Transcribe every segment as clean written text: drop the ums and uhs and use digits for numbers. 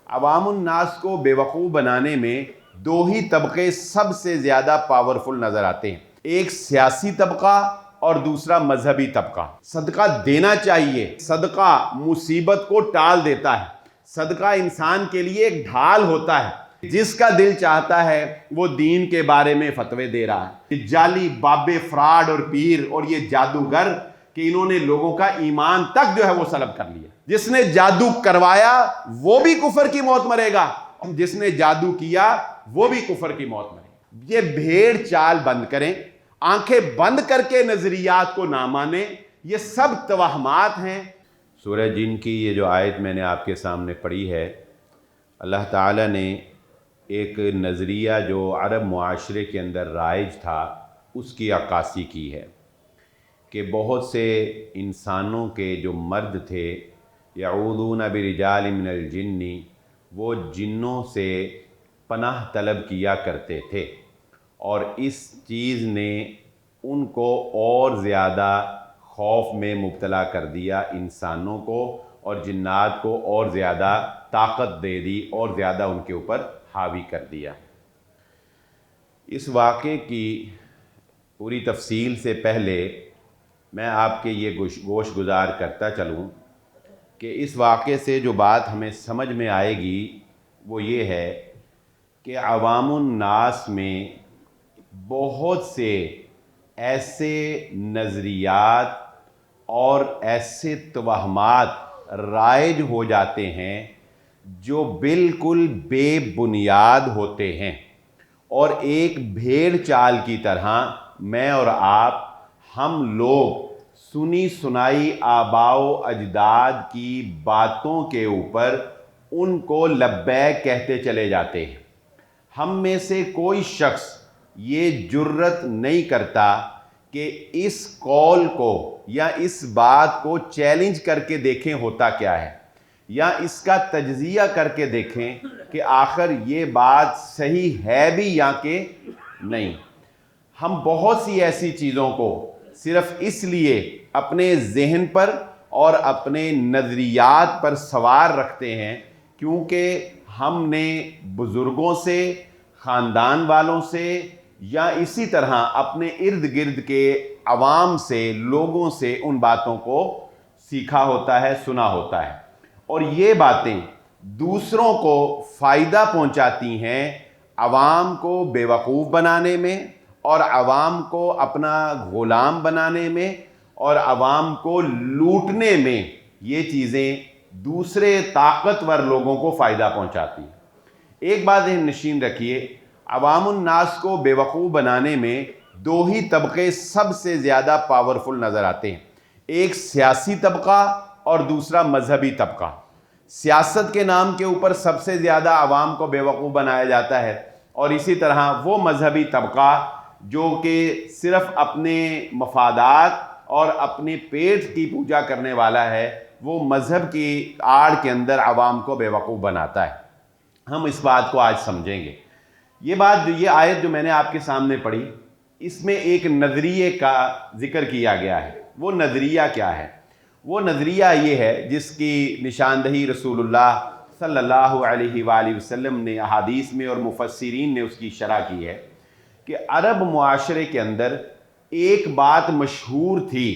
عوام الناس کو بیوقوف بنانے میں دو ہی طبقے سب سے زیادہ پاورفل نظر آتے ہیں، ایک سیاسی طبقہ اور دوسرا مذہبی طبقہ۔ صدقہ دینا چاہیے، صدقہ مصیبت کو ٹال دیتا ہے، صدقہ انسان کے لیے ایک ڈھال ہوتا ہے۔ جس کا دل چاہتا ہے وہ دین کے بارے میں فتوے دے رہا ہے، جعلی بابے، فراڈ اور پیر اور یہ جادوگر کہ انہوں نے لوگوں کا ایمان تک جو ہے وہ سلب کر لیا۔ جس نے جادو کروایا وہ بھی کفر کی موت مرے گا، جس نے جادو کیا وہ بھی کفر کی موت مرے گا۔ یہ بھیڑ چال بند کریں، آنکھیں بند کر کے نظریات کو نہ مانیں، یہ سب توہمات ہیں۔ سورہ جن کی یہ جو آیت میں نے آپ کے سامنے پڑھی ہے، اللہ تعالیٰ نے ایک نظریہ جو عرب معاشرے کے اندر رائج تھا اس کی عکاسی کی ہے کہ بہت سے انسانوں کے جو مرد تھے، یعوذون برجال من الجن، وہ جنوں سے پناہ طلب کیا کرتے تھے، اور اس چیز نے ان کو اور زیادہ خوف میں مبتلا کر دیا، انسانوں کو اور جنات کو اور زیادہ طاقت دے دی اور زیادہ ان کے اوپر حاوی کر دیا۔ اس واقعے کی پوری تفصیل سے پہلے میں آپ کے یہ گوش گزار کرتا چلوں کہ اس واقعے سے جو بات ہمیں سمجھ میں آئے گی وہ یہ ہے کہ عوام الناس میں بہت سے ایسے نظریات اور ایسے توہمات رائج ہو جاتے ہیں جو بالکل بے بنیاد ہوتے ہیں، اور ایک بھیڑ چال کی طرح میں اور آپ، ہم لوگ سنی سنائی آباء و اجداد کی باتوں کے اوپر ان کو لبیک کہتے چلے جاتے ہیں۔ ہم میں سے کوئی شخص یہ جرت نہیں کرتا کہ اس قول کو یا اس بات کو چیلنج کر کے دیکھیں ہوتا کیا ہے، یا اس کا تجزیہ کر کے دیکھیں کہ آخر یہ بات صحیح ہے بھی یا کہ نہیں۔ ہم بہت سی ایسی چیزوں کو صرف اس لیے اپنے ذہن پر اور اپنے نظریات پر سوار رکھتے ہیں کیونکہ ہم نے بزرگوں سے، خاندان والوں سے، یا اسی طرح اپنے ارد گرد کے عوام سے، لوگوں سے ان باتوں کو سیکھا ہوتا ہے، سنا ہوتا ہے، اور یہ باتیں دوسروں کو فائدہ پہنچاتی ہیں، عوام کو بیوقوف بنانے میں اور عوام کو اپنا غلام بنانے میں اور عوام کو لوٹنے میں۔ یہ چیزیں دوسرے طاقتور لوگوں کو فائدہ پہنچاتی ہیں۔ ایک بات ذہن نشین رکھیے، عوام الناس کو بیوقوف بنانے میں دو ہی طبقے سب سے زیادہ پاورفل نظر آتے ہیں، ایک سیاسی طبقہ اور دوسرا مذہبی طبقہ۔ سیاست کے نام کے اوپر سب سے زیادہ عوام کو بیوقوف بنایا جاتا ہے، اور اسی طرح وہ مذہبی طبقہ جو کہ صرف اپنے مفادات اور اپنے پیٹ کی پوجا کرنے والا ہے، وہ مذہب کی آڑ کے اندر عوام کو بیوقوف بناتا ہے۔ ہم اس بات کو آج سمجھیں گے۔ یہ آیت جو میں نے آپ کے سامنے پڑھی، اس میں ایک نظریے کا ذکر کیا گیا ہے۔ وہ نظریہ کیا ہے؟ وہ نظریہ یہ ہے جس کی نشاندہی رسول اللہ صلی اللہ علیہ وآلہ وسلم نے احادیث میں اور مفسرین نے اس کی شرح کی ہے کہ عرب معاشرے کے اندر ایک بات مشہور تھی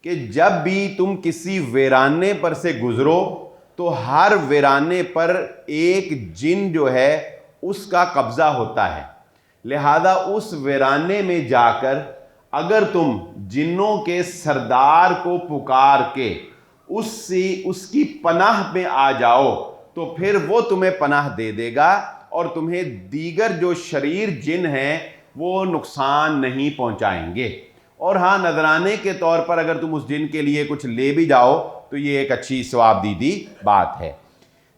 کہ جب بھی تم کسی ویرانے پر سے گزرو تو ہر ویرانے پر ایک جن جو ہے اس کا قبضہ ہوتا ہے، لہذا اس ویرانے میں جا کر اگر تم جنوں کے سردار کو پکار کے اس کی پناہ میں آ جاؤ تو پھر وہ تمہیں پناہ دے دے گا، اور تمہیں دیگر جو شریر جن ہیں وہ نقصان نہیں پہنچائیں گے۔ اور ہاں، نذرانے کے طور پر اگر تم اس جن کے لیے کچھ لے بھی جاؤ تو یہ ایک اچھی ثواب دیدی بات ہے۔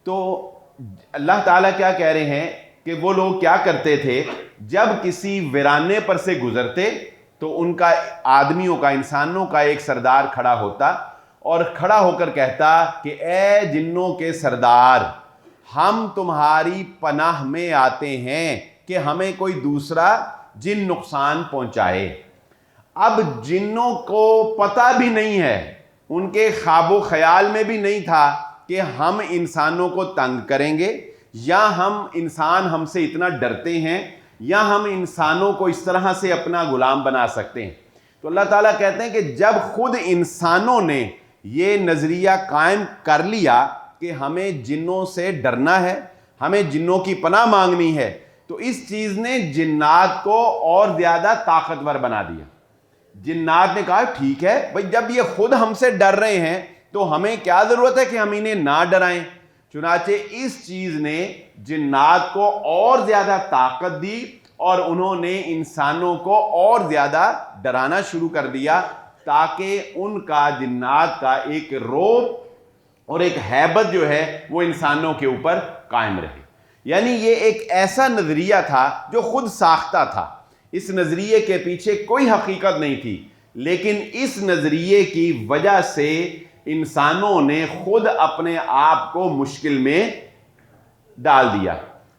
تو اللہ تعالیٰ کیا کہہ رہے ہیں کہ وہ لوگ کیا کرتے تھے، جب کسی ویرانے پر سے گزرتے تو ان کا آدمیوں کا، انسانوں کا ایک سردار کھڑا ہوتا اور کھڑا ہو کر کہتا کہ اے جنوں کے سردار، ہم تمہاری پناہ میں آتے ہیں کہ ہمیں کوئی دوسرا جن نقصان پہنچائے۔ اب جنوں کو پتہ بھی نہیں ہے، ان کے خواب و خیال میں بھی نہیں تھا کہ ہم انسانوں کو تنگ کریں گے، یا انسان ہم سے اتنا ڈرتے ہیں، یا ہم انسانوں کو اس طرح سے اپنا غلام بنا سکتے ہیں۔ تو اللہ تعالیٰ کہتے ہیں کہ جب خود انسانوں نے یہ نظریہ قائم کر لیا کہ ہمیں جنوں سے ڈرنا ہے، ہمیں جنوں کی پناہ مانگنی ہے، تو اس چیز نے جنات کو اور زیادہ طاقتور بنا دیا۔ جنات نے کہا ٹھیک ہے بھئی، جب یہ خود ہم سے ڈر رہے ہیں تو ہمیں کیا ضرورت ہے کہ ہم انہیں نہ ڈرائیں۔ چنانچہ اس چیز نے جنات کو اور زیادہ طاقت دی اور انہوں نے انسانوں کو اور زیادہ ڈرانا شروع کر دیا، تاکہ ان کا جنات کا ایک رعب اور ایک ہیبت جو ہے وہ انسانوں کے اوپر قائم رہے۔ یعنی یہ ایک ایسا نظریہ تھا جو خود ساختہ تھا، اس نظریے کے پیچھے کوئی حقیقت نہیں تھی، لیکن اس نظریے کی وجہ سے انسانوں نے خود اپنے آپ کو مشکل میں ڈال دیا۔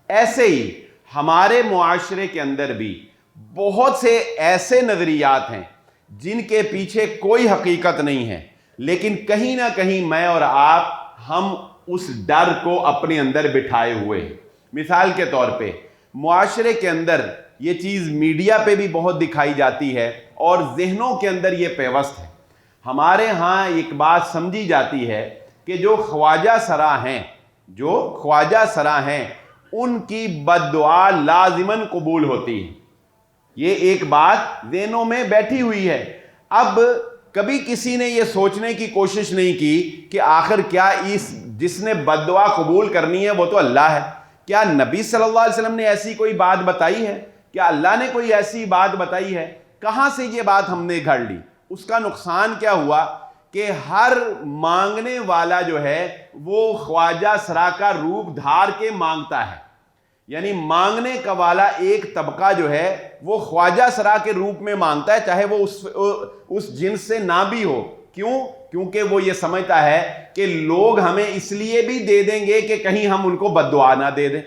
ایسے ہی ہمارے معاشرے کے اندر بھی بہت سے ایسے نظریات ہیں جن کے پیچھے کوئی حقیقت نہیں ہے، لیکن کہیں نہ کہیں میں اور آپ ہم اس ڈر کو اپنے اندر بٹھائے ہوئے ہیں۔ مثال کے طور پہ معاشرے کے اندر یہ چیز میڈیا پہ بھی بہت دکھائی جاتی ہے اور ذہنوں کے اندر یہ پیوست ہے۔ ہمارے ہاں ایک بات سمجھی جاتی ہے کہ جو خواجہ سرا ہیں ان کی بد دعا لازماً قبول ہوتی ہے۔ یہ ایک بات ذہنوں میں بیٹھی ہوئی ہے۔ اب کبھی کسی نے یہ سوچنے کی کوشش نہیں کی کہ آخر کیا جس نے بد دعا قبول کرنی ہے وہ تو اللہ ہے؟ کیا نبی صلی اللہ علیہ وسلم نے ایسی کوئی بات بتائی ہے؟ کیا اللہ نے کوئی ایسی بات بتائی ہے؟ کہاں سے یہ بات ہم نے گھڑ لی؟ اس کا نقصان کیا ہوا کہ ہر مانگنے والا جو ہے وہ خواجہ سرا کا روپ دھار کے مانگتا ہے۔ یعنی مانگنے کا والا ایک طبقہ جو ہے وہ خواجہ سرا کے روپ میں مانگتا ہے، چاہے وہ اس جنس سے نہ بھی ہو۔ کیوں؟ کیونکہ وہ یہ سمجھتا ہے کہ لوگ ہمیں اس لیے بھی دے دیں گے کہ کہیں ہم ان کو بد دعا نہ دے دیں،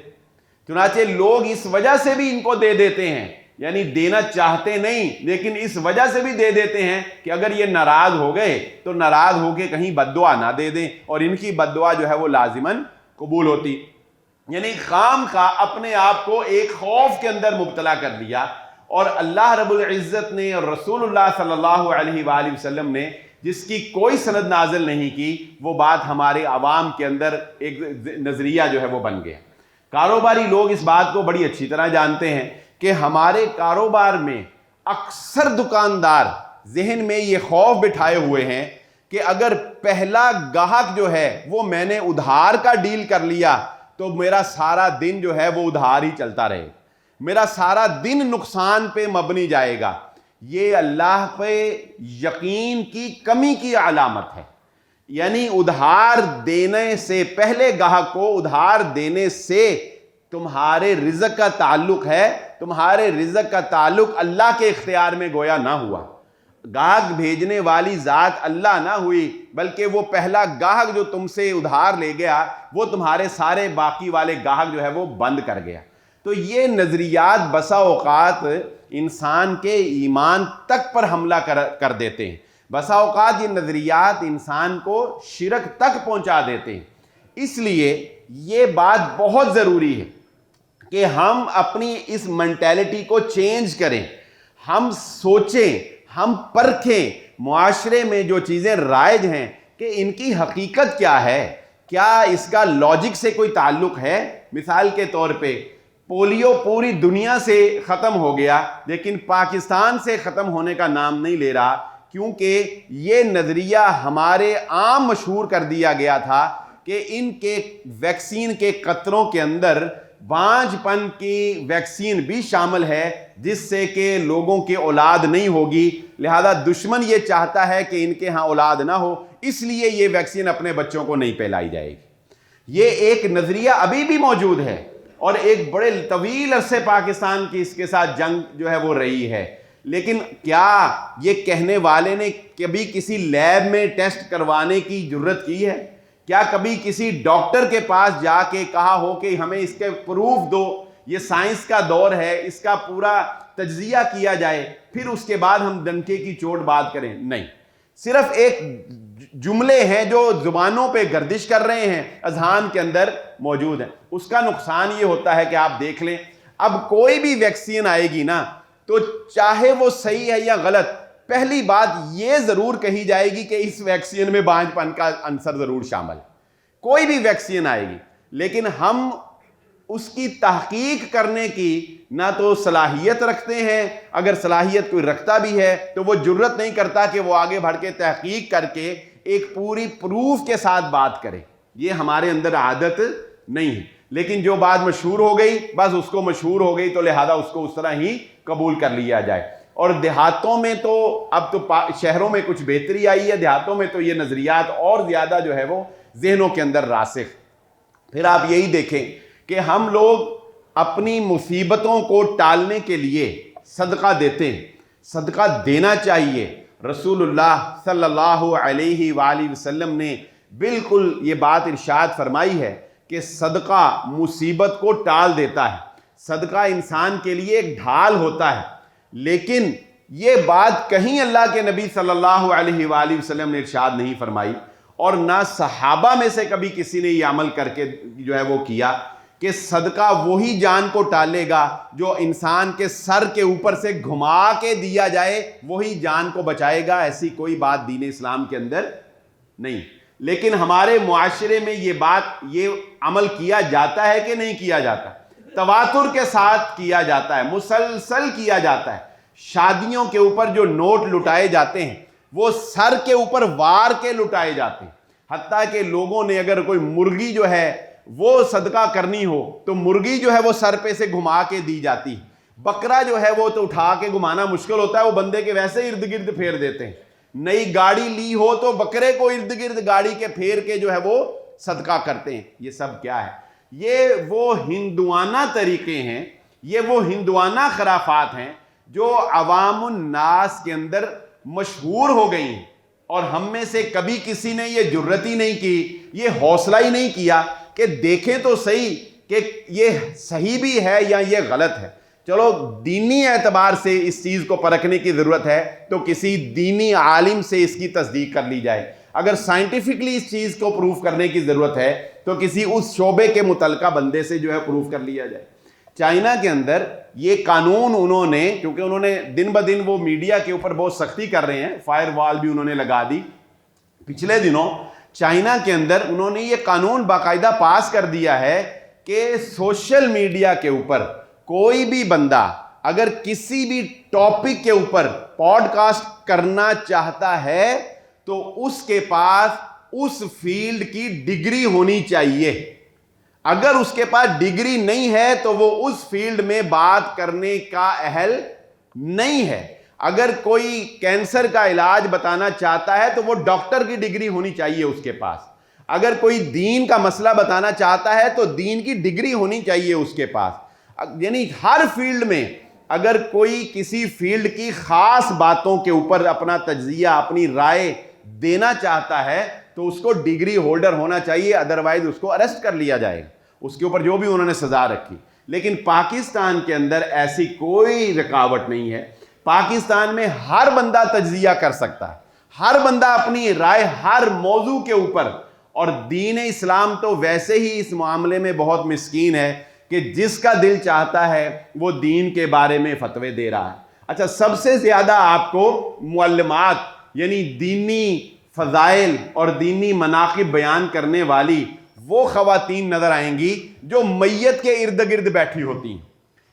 چنانچہ لوگ اس وجہ سے بھی ان کو دے دیتے ہیں، یعنی دینا چاہتے نہیں لیکن اس وجہ سے بھی دے دیتے ہیں کہ اگر یہ ناراض ہو گئے تو ناراض ہو کے کہیں بد دعا نہ دے دیں، اور ان کی بد دعا جو ہے وہ لازماً قبول ہوتی۔ یعنی خام خواہ اپنے آپ کو ایک خوف کے اندر مبتلا کر دیا، اور اللہ رب العزت نے اور رسول اللہ صلی اللہ علیہ وآلہ وسلم نے جس کی کوئی سند نازل نہیں کی، وہ بات ہمارے عوام کے اندر ایک نظریہ جو ہے وہ بن گیا۔ کاروباری لوگ اس بات کو بڑی اچھی طرح جانتے ہیں کہ ہمارے کاروبار میں اکثر دکاندار ذہن میں یہ خوف بٹھائے ہوئے ہیں کہ اگر پہلا گاہک جو ہے وہ میں نے ادھار کا ڈیل کر لیا تو میرا سارا دن جو ہے وہ ادھار ہی چلتا رہے، میرا سارا دن نقصان پہ مبنی جائے گا۔ یہ اللہ پہ یقین کی کمی کی علامت ہے۔ یعنی ادھار دینے سے پہلے گاہک کو ادھار دینے سے تمہارے رزق کا تعلق ہے، تمہارے رزق کا تعلق اللہ کے اختیار میں گویا نہ ہوا، گاہک بھیجنے والی ذات اللہ نہ ہوئی، بلکہ وہ پہلا گاہک جو تم سے ادھار لے گیا وہ تمہارے سارے باقی والے گاہک جو ہے وہ بند کر گیا۔ تو یہ نظریات بسا اوقات انسان کے ایمان تک پر حملہ کر دیتے ہیں، بسا اوقات یہ نظریات انسان کو شرک تک پہنچا دیتے ہیں۔ اس لیے یہ بات بہت ضروری ہے کہ ہم اپنی اس مینٹیلٹی کو چینج کریں، ہم سوچیں، ہم پرکھیں معاشرے میں جو چیزیں رائج ہیں کہ ان کی حقیقت کیا ہے، کیا اس کا لاجک سے کوئی تعلق ہے۔ مثال کے طور پہ پولیو پوری دنیا سے ختم ہو گیا لیکن پاکستان سے ختم ہونے کا نام نہیں لے رہا، کیونکہ یہ نظریہ ہمارے عام مشہور کر دیا گیا تھا کہ ان کے ویکسین کے قطروں کے اندر بانجھ پن کی ویکسین بھی شامل ہے، جس سے کہ لوگوں کی اولاد نہیں ہوگی، لہذا دشمن یہ چاہتا ہے کہ ان کے ہاں اولاد نہ ہو، اس لیے یہ ویکسین اپنے بچوں کو نہیں پلائی جائے گی۔ یہ ایک نظریہ ابھی بھی موجود ہے اور ایک بڑے طویل عرصے پاکستان کی اس کے ساتھ جنگ جو ہے وہ رہی ہے، لیکن کیا یہ کہنے والے نے کبھی کسی لیب میں ٹیسٹ کروانے کی جرت کی ہے؟ کیا کبھی کسی ڈاکٹر کے پاس جا کے کہا ہو کہ ہمیں اس کے پروف دو، یہ سائنس کا دور ہے، اس کا پورا تجزیہ کیا جائے پھر اس کے بعد ہم ڈنکے کی چوٹ بات کریں؟ نہیں، صرف ایک جملے ہیں جو زبانوں پہ گردش کر رہے ہیں، اذہان کے اندر موجود ہیں۔ اس کا نقصان یہ ہوتا ہے کہ آپ دیکھ لیں، اب کوئی بھی ویکسین آئے گی نا تو چاہے وہ صحیح ہے یا غلط، پہلی بات یہ ضرور کہی جائے گی کہ اس ویکسین میں بانجھ پن کا عنصر ضرور شامل ہے۔ کوئی بھی ویکسین آئے گی، لیکن ہم اس کی تحقیق کرنے کی نہ تو صلاحیت رکھتے ہیں، اگر صلاحیت کوئی رکھتا بھی ہے تو وہ جرت نہیں کرتا کہ وہ آگے بڑھ کے تحقیق کر کے ایک پوری پروف کے ساتھ بات کرے۔ یہ ہمارے اندر عادت نہیں ہے، لیکن جو بات مشہور ہو گئی بس اس کو مشہور ہو گئی تو لہذا اس کو اس طرح ہی قبول کر لیا جائے۔ اور دیہاتوں میں تو اب تو شہروں میں کچھ بہتری آئی ہے، دیہاتوں میں تو یہ نظریات اور زیادہ جو ہے وہ ذہنوں کے اندر راسخ۔ پھر آپ یہی دیکھیں کہ ہم لوگ اپنی مصیبتوں کو ٹالنے کے لیے صدقہ دیتے ہیں، صدقہ دینا چاہیے۔ رسول اللہ صلی اللہ علیہ وآلہ وسلم نے بالکل یہ بات ارشاد فرمائی ہے کہ صدقہ مصیبت کو ٹال دیتا ہے، صدقہ انسان کے لیے ایک ڈھال ہوتا ہے۔ لیکن یہ بات کہیں اللہ کے نبی صلی اللہ علیہ وآلہ وسلم نے ارشاد نہیں فرمائی، اور نہ صحابہ میں سے کبھی کسی نے یہ عمل کر کے جو ہے وہ کیا کہ صدقہ وہی جان کو ٹالے گا جو انسان کے سر کے اوپر سے گھما کے دیا جائے، وہی جان کو بچائے گا۔ ایسی کوئی بات دین اسلام کے اندر نہیں۔ لیکن ہمارے معاشرے میں یہ بات، یہ عمل کیا جاتا ہے کہ نہیں کیا جاتا؟ تواتر کے ساتھ کیا جاتا ہے، مسلسل کیا جاتا ہے۔ شادیوں کے اوپر جو نوٹ لٹائے جاتے ہیں وہ سر کے اوپر وار کے لٹائے جاتے ہیں، حتیٰ کہ لوگوں نے اگر کوئی مرغی جو ہے وہ صدقہ کرنی ہو تو مرغی جو ہے وہ سر پہ سے گھما کے دی جاتی، بکرا جو ہے وہ تو اٹھا کے گھمانا مشکل ہوتا ہے، وہ بندے کے ویسے ارد گرد پھیر دیتے ہیں۔ نئی گاڑی لی ہو تو بکرے کو ارد گرد گاڑی کے پھیر کے جو ہے وہ صدقہ کرتے ہیں۔ یہ سب کیا ہے؟ یہ وہ ہندوانہ طریقے ہیں، یہ وہ ہندوانہ خرافات ہیں جو عوام الناس کے اندر مشہور ہو گئی ہیں، اور ہم میں سے کبھی کسی نے یہ جرت ہی نہیں کی، یہ حوصلہ ہی نہیں کیا کہ دیکھیں تو صحیح کہ یہ صحیح بھی ہے یا یہ غلط ہے۔ چلو دینی اعتبار سے اس چیز کو پرکھنے کی ضرورت ہے تو کسی دینی عالم سے اس کی تصدیق کر لی جائے، اگر سائنٹیفکلی اس چیز کو پروف کرنے کی ضرورت ہے تو کسی اس شعبے کے متعلقہ بندے سے جو ہے پروف کر لیا جائے۔ چائنا کے اندر یہ قانون انہوں نے، کیونکہ انہوں نے دن بدن وہ میڈیا کے اوپر بہت سختی کر رہے ہیں، فائر وال بھی انہوں نے لگا دی، پچھلے دنوں چائنا کے اندر انہوں نے یہ قانون باقاعدہ پاس کر دیا ہے کہ سوشل میڈیا کے اوپر کوئی بھی بندہ اگر کسی بھی ٹاپک کے اوپر پوڈ کاسٹ کرنا چاہتا ہے تو اس کے پاس اس فیلڈ کی ڈگری ہونی چاہیے۔ اگر اس کے پاس ڈگری نہیں ہے تو وہ اس فیلڈ میں بات کرنے کا اہل نہیں ہے۔ اگر کوئی کینسر کا علاج بتانا چاہتا ہے تو وہ ڈاکٹر کی ڈگری ہونی چاہیے اس کے پاس۔ اگر کوئی دین کا مسئلہ بتانا چاہتا ہے تو دین کی ڈگری ہونی چاہیے اس کے پاس۔ یعنی ہر فیلڈ میں اگر کوئی کسی فیلڈ کی خاص باتوں کے اوپر اپنا تجزیہ، اپنی رائے دینا چاہتا ہے تو اس کو ڈگری ہولڈر ہونا چاہیے، ادروائز اس کو اریسٹ کر لیا جائے، اس کے اوپر جو بھی انہوں نے سزا رکھی۔ لیکن پاکستان کے اندر ایسی کوئی رکاوٹ نہیں ہے۔ پاکستان میں ہر بندہ تجزیہ کر سکتا ہے، ہر بندہ اپنی رائے ہر موضوع کے اوپر، اور دین اسلام تو ویسے ہی اس معاملے میں بہت مسکین ہے کہ جس کا دل چاہتا ہے وہ دین کے بارے میں فتوے دے رہا ہے۔ اچھا، سب سے زیادہ آپ کو معلمات یعنی دینی فضائل اور دینی مناقب بیان کرنے والی وہ خواتین نظر آئیں گی جو میت کے ارد گرد بیٹھی ہوتی ہیں۔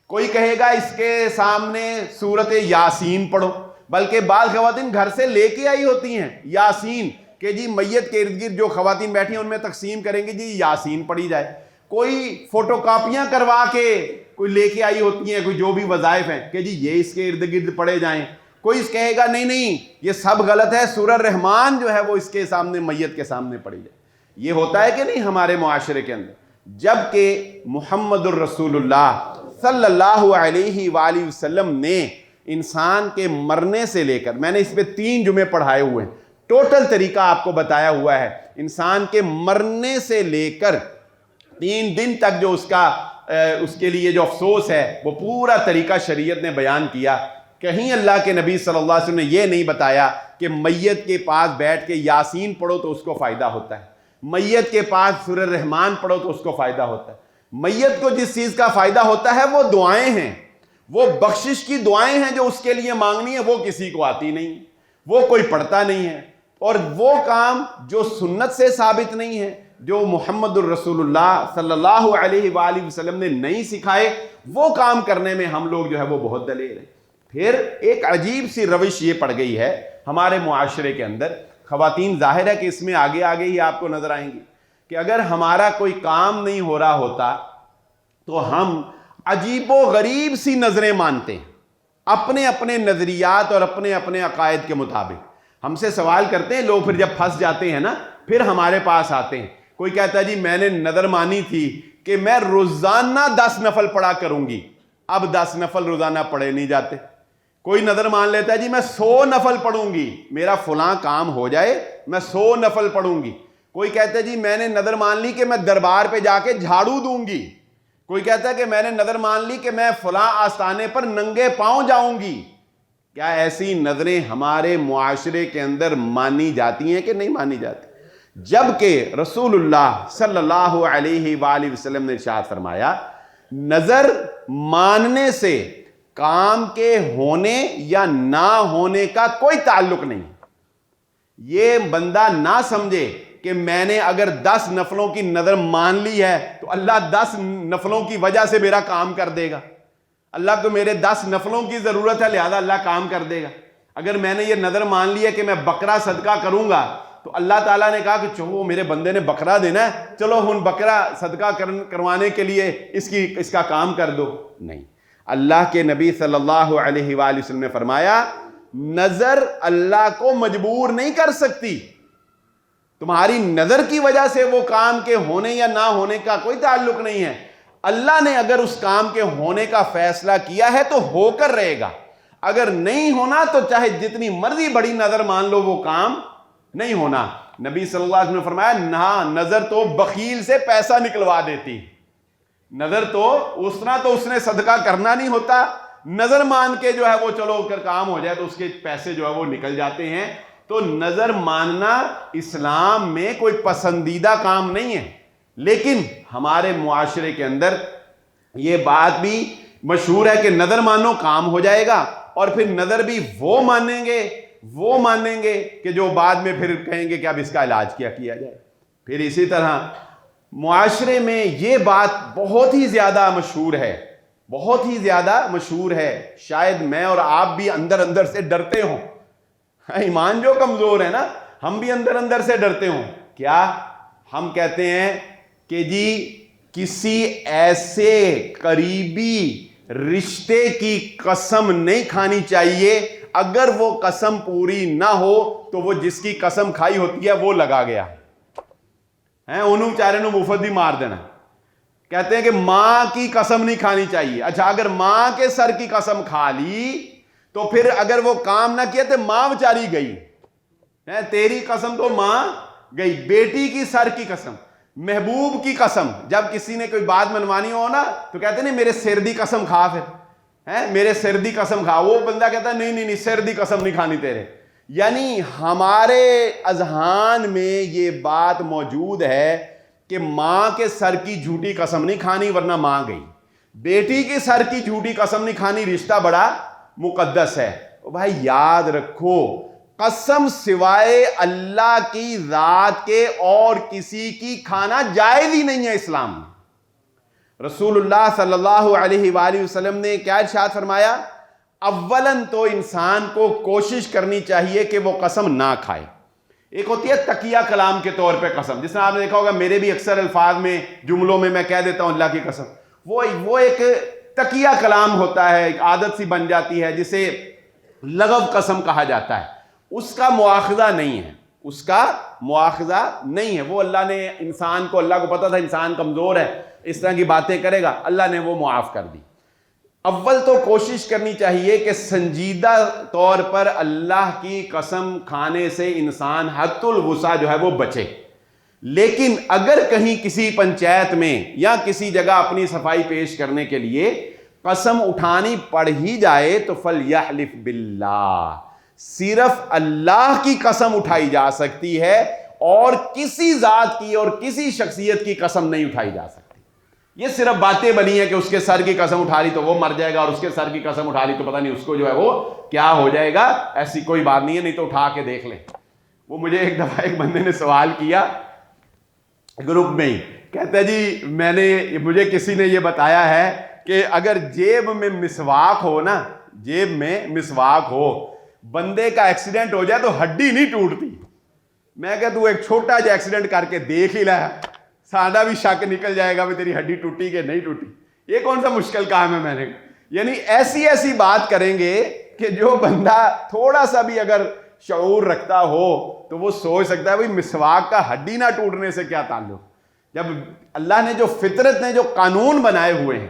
کوئی کہے گا اس کے سامنے سورت یاسین پڑھو، بلکہ بعض خواتین گھر سے لے کے آئی ہوتی ہیں یاسین، کہ جی میت کے ارد گرد جو خواتین بیٹھی ہیں ان میں تقسیم کریں گے، جی یاسین پڑھی جائے۔ کوئی فوٹو کاپیاں کروا کے کوئی لے کے آئی ہوتی ہیں، کوئی جو بھی وظائف ہیں کہ جی یہ اس کے ارد گرد پڑھے جائیں۔ کوئی اس کہے گا نہیں نہیں یہ سب غلط ہے، سورہ رحمان جو ہے وہ اس کے سامنے، میت کے سامنے پڑھی جائے۔ یہ ہوتا ہے کہ نہیں ہمارے معاشرے کے اندر؟ جبکہ محمد الرسول اللہ صلی اللہ علیہ وآلہ وسلم نے انسان کے مرنے سے لے کر، میں نے اس پہ 3 جمعے پڑھائے ہوئے ہیں، ٹوٹل طریقہ آپ کو بتایا ہوا ہے، انسان کے مرنے سے لے کر 3 دن تک جو اس کے لیے جو افسوس ہے وہ پورا طریقہ شریعت نے بیان کیا۔ کہیں اللہ کے نبی صلی اللہ علیہ وسلم نے یہ نہیں بتایا کہ میت کے پاس بیٹھ کے یاسین پڑھو تو اس کو فائدہ ہوتا ہے، میت کے پاس سورہ رحمان پڑھو تو اس کو فائدہ ہوتا ہے۔ میت کو جس چیز کا فائدہ ہوتا ہے وہ دعائیں ہیں، وہ بخشش کی دعائیں ہیں جو اس کے لیے مانگنی ہے، وہ کسی کو آتی نہیں، وہ کوئی پڑھتا نہیں ہے۔ اور وہ کام جو سنت سے ثابت نہیں ہے، جو محمد الرسول اللہ صلی اللہ علیہ وآلہ وسلم نے نہیں سکھائے، وہ کام کرنے میں ہم لوگ جو ہے وہ بہت دلیر ہیں۔ پھر ایک عجیب سی روش یہ پڑ گئی ہے ہمارے معاشرے کے اندر، خواتین ظاہر ہے کہ اس میں آگے آگے ہی آپ کو نظر آئیں گی، کہ اگر ہمارا کوئی کام نہیں ہو رہا ہوتا تو ہم عجیب و غریب سی نظریں مانتے ہیں، اپنے اپنے نظریات اور اپنے اپنے عقائد کے مطابق۔ ہم سے سوال کرتے ہیں لوگ، پھر جب پھنس جاتے ہیں نا پھر ہمارے پاس آتے ہیں۔ کوئی کہتا ہے جی میں نے نظر مانی تھی کہ میں روزانہ 10 نفل پڑھا کروں گی، اب 10 نفل روزانہ پڑھے نہیں جاتے۔ کوئی نظر مان لیتا ہے جی میں 100 نفل پڑھوں گی، میرا فلاں کام ہو جائے میں 100 نفل پڑھوں گی۔ کوئی کہتا ہے جی میں نے نظر مان لی کہ میں دربار پہ جا کے جھاڑو دوں گی۔ کوئی کہتا ہے کہ میں نے نظر مان لی کہ میں فلاں آستانے پر ننگے پاؤں جاؤں گی۔ کیا ایسی نظریں ہمارے معاشرے کے اندر مانی جاتی ہیں کہ نہیں مانی جاتی؟ جبکہ رسول اللہ صلی اللہ علیہ وآلہ وسلم نے ارشاد فرمایا، نظر ماننے سے کام کے ہونے یا نہ ہونے کا کوئی تعلق نہیں۔ یہ بندہ نہ سمجھے کہ میں نے اگر 10 نفلوں کی نظر مان لی ہے تو اللہ 10 نفلوں کی وجہ سے میرا کام کر دے گا، اللہ کو میرے 10 نفلوں کی ضرورت ہے لہذا اللہ کام کر دے گا۔ اگر میں نے یہ نظر مان لی ہے کہ میں بکرا صدقہ کروں گا تو اللہ تعالیٰ نے کہا کہ چلو میرے بندے نے بکرا دینا ہے، چلو ہن بکرا صدقہ کروانے کے لیے اس کا کام کر دو۔ نہیں، اللہ کے نبی صلی اللہ علیہ وآلہ وسلم نے فرمایا نظر اللہ کو مجبور نہیں کر سکتی، تمہاری نظر کی وجہ سے وہ کام کے ہونے یا نہ ہونے کا کوئی تعلق نہیں ہے۔ اللہ نے اگر اس کام کے ہونے کا فیصلہ کیا ہے تو ہو کر رہے گا، اگر نہیں ہونا تو چاہے جتنی مرضی بڑی نظر مان لو وہ کام نہیں ہونا۔ نبی صلی اللہ علیہ وسلم نے فرمایا نہ، نظر تو بخیل سے پیسہ نکلوا دیتی، نظر تو اس طرح تو اس نے صدقہ کرنا نہیں ہوتا، نظر مان کے جو ہے وہ چلو کر کام ہو جائے تو اس کے پیسے جو ہے وہ نکل جاتے ہیں۔ تو نظر ماننا اسلام میں کوئی پسندیدہ کام نہیں ہے، لیکن ہمارے معاشرے کے اندر یہ بات بھی مشہور ہے کہ نظر مانو کام ہو جائے گا، اور پھر نظر بھی وہ مانیں گے کہ جو بعد میں پھر کہیں گے کہ اب اس کا علاج کیا جائے۔ پھر اسی طرح معاشرے میں یہ بات بہت ہی زیادہ مشہور ہے، بہت ہی زیادہ مشہور ہے، شاید میں اور آپ بھی اندر اندر سے ڈرتے ہوں، ایمان جو کمزور ہے نا ہم بھی اندر اندر سے ڈرتے ہوں۔ کیا ہم کہتے ہیں کہ جی کسی ایسے قریبی رشتے کی قسم نہیں کھانی چاہیے، اگر وہ قسم پوری نہ ہو تو وہ جس کی قسم کھائی ہوتی ہے وہ لگا گیا ہے، انہوں بیچارے نو مفت بھی مار دینا۔ کہتے ہیں کہ ماں کی قسم نہیں کھانی چاہیے، اچھا اگر ماں کے سر کی قسم کھا لی تو پھر اگر وہ کام نہ کیا تو ماں بیچاری گئی، تیری قسم تو ماں گئی۔ بیٹی کی سر کی قسم، محبوب کی قسم، جب کسی نے کوئی بات منوانی ہو نا تو کہتے نہیں میرے سر دی قسم کھا، پھر میرے سر دی قسم کھا، وہ بندہ کہتا ہے نہیں سر دی قسم نہیں کھانی تیرے۔ یعنی ہمارے اذہان میں یہ بات موجود ہے کہ ماں کے سر کی جھوٹی قسم نہیں کھانی ورنہ ماں گئی، بیٹی کی سر کی جھوٹی قسم نہیں کھانی، رشتہ بڑا مقدس ہے۔ بھائی یاد رکھو قسم سوائے اللہ کی ذات کے اور کسی کی کھانا جائز ہی نہیں ہے اسلام میں۔ رسول اللہ صلی اللہ علیہ وآلہ وسلم نے کیا ارشاد فرمایا؟ اولاً تو انسان کو کوشش کرنی چاہیے کہ وہ قسم نہ کھائے۔ ایک ہوتی ہے تقیہ کلام کے طور پہ قسم، جس نے آپ نے دیکھا ہوگا میرے بھی اکثر الفاظ میں جملوں میں کہہ دیتا ہوں اللہ کی قسم، وہ ایک تقیہ کلام ہوتا ہے، ایک عادت سی بن جاتی ہے جسے لغو قسم کہا جاتا ہے۔ اس کا مواخذہ نہیں ہے، اس کا مواخذہ نہیں ہے، وہ اللہ نے انسان کو، اللہ کو پتا تھا انسان کمزور ہے اس طرح کی باتیں کرے گا، اللہ نے وہ معاف کر دی۔ اول تو کوشش کرنی چاہیے کہ سنجیدہ طور پر اللہ کی قسم کھانے سے انسان حد الوسع جو ہے وہ بچے، لیکن اگر کہیں کسی پنچایت میں یا کسی جگہ اپنی صفائی پیش کرنے کے لیے قسم اٹھانی پڑ ہی جائے تو فَلْيَحْلِفْ بِاللَّهِ، صرف اللہ کی قسم اٹھائی جا سکتی ہے اور کسی ذات کی اور کسی شخصیت کی قسم نہیں اٹھائی جا سکتی. یہ صرف باتیں بنی ہیں کہ اس کے سر کی قسم اٹھا لی تو وہ مر جائے گا اور اس کے سر کی قسم اٹھا لی تو پتہ نہیں اس کو جو ہے وہ کیا ہو جائے گا. ایسی کوئی بات نہیں ہے, نہیں تو اٹھا کے دیکھ لیں. وہ مجھے ایک دفعہ ایک بندے نے سوال کیا گروپ میں ہی, کہتا ہے جی مجھے کسی نے یہ بتایا ہے کہ اگر جیب میں مسواک ہو نا, جیب میں مسواک ہو, بندے کا ایکسیڈنٹ ہو جائے تو ہڈی نہیں ٹوٹتی. میں کہ تو ایک چھوٹا جا ایکسیڈنٹ کر کے دیکھ ہی لیا, سادہ بھی شک نکل جائے گا بھی تیری ہڈی ٹوٹی کہ نہیں ٹوٹی. یہ کون سا مشکل کام ہے. میں نے یعنی ایسی بات کریں گے کہ جو بندہ تھوڑا سا بھی اگر شعور رکھتا ہو تو وہ سوچ سکتا ہے بھئی مسواک کا ہڈی نہ ٹوٹنے سے کیا تعلق. جب اللہ نے جو فطرت نے جو قانون بنائے ہوئے ہیں,